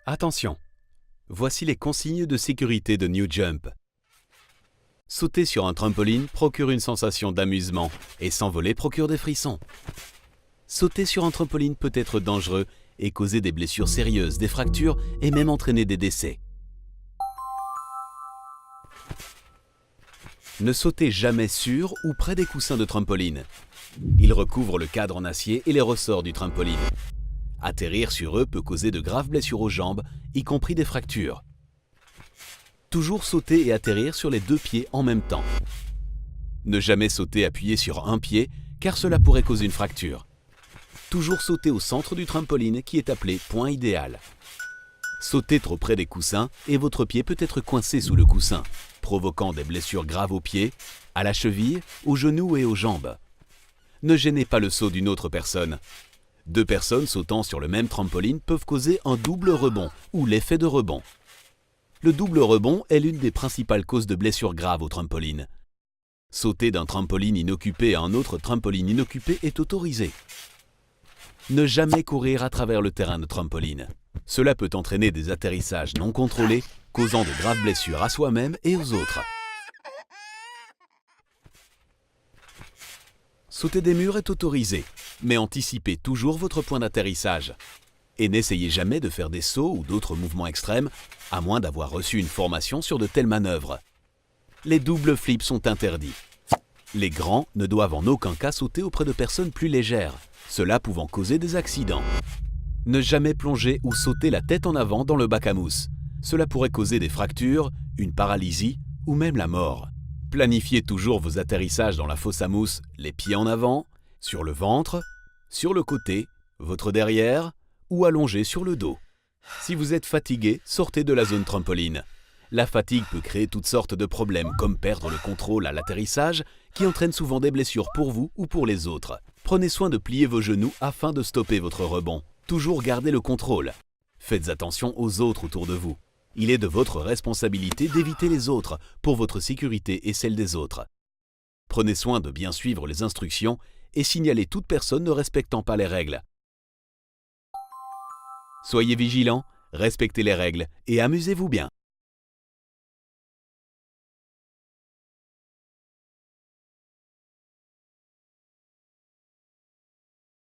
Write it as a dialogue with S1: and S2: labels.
S1: Attention, voici les consignes de sécurité de New Jump. Sauter sur un trampoline procure une sensation d'amusement et s'envoler procure des frissons. Sauter sur un trampoline peut être dangereux et causer des blessures sérieuses, des fractures et même entraîner des décès. Ne sautez jamais sur ou près des coussins de trampoline. Ils recouvrent le cadre en acier et les ressorts du trampoline. Atterrir sur eux peut causer de graves blessures aux jambes, y compris des fractures. Toujours sauter et atterrir sur les deux pieds en même temps. Ne jamais sauter appuyé sur un pied, car cela pourrait causer une fracture. Toujours sauter au centre du trampoline qui est appelé point idéal. Sauter trop près des coussins et votre pied peut être coincé sous le coussin, provoquant des blessures graves aux pieds, à la cheville, aux genoux et aux jambes. Ne gênez pas le saut d'une autre personne. Deux personnes sautant sur le même trampoline peuvent causer un double rebond ou l'effet de rebond. Le double rebond est l'une des principales causes de blessures graves au trampoline. Sauter d'un trampoline inoccupé à un autre trampoline inoccupé est autorisé. Ne jamais courir à travers le terrain de trampoline. Cela peut entraîner des atterrissages non contrôlés, causant de graves blessures à soi-même et aux autres. Sauter des murs est autorisé, mais anticipez toujours votre point d'atterrissage. Et n'essayez jamais de faire des sauts ou d'autres mouvements extrêmes, à moins d'avoir reçu une formation sur de telles manœuvres. Les doubles flips sont interdits. Les grands ne doivent en aucun cas sauter auprès de personnes plus légères, cela pouvant causer des accidents. Ne jamais plonger ou sauter la tête en avant dans le bac à mousse. Cela pourrait causer des fractures, une paralysie ou même la mort. Planifiez toujours vos atterrissages dans la fosse à mousse, les pieds en avant, sur le ventre, sur le côté, votre derrière ou allongé sur le dos. Si vous êtes fatigué, sortez de la zone trampoline. La fatigue peut créer toutes sortes de problèmes comme perdre le contrôle à l'atterrissage qui entraîne souvent des blessures pour vous ou pour les autres. Prenez soin de plier vos genoux afin de stopper votre rebond. Toujours gardez le contrôle. Faites attention aux autres autour de vous. Il est de votre responsabilité d'éviter les autres pour votre sécurité et celle des autres. Prenez soin de bien suivre les instructions et signalez toute personne ne respectant pas les règles. Soyez vigilants, respectez les règles et amusez-vous bien.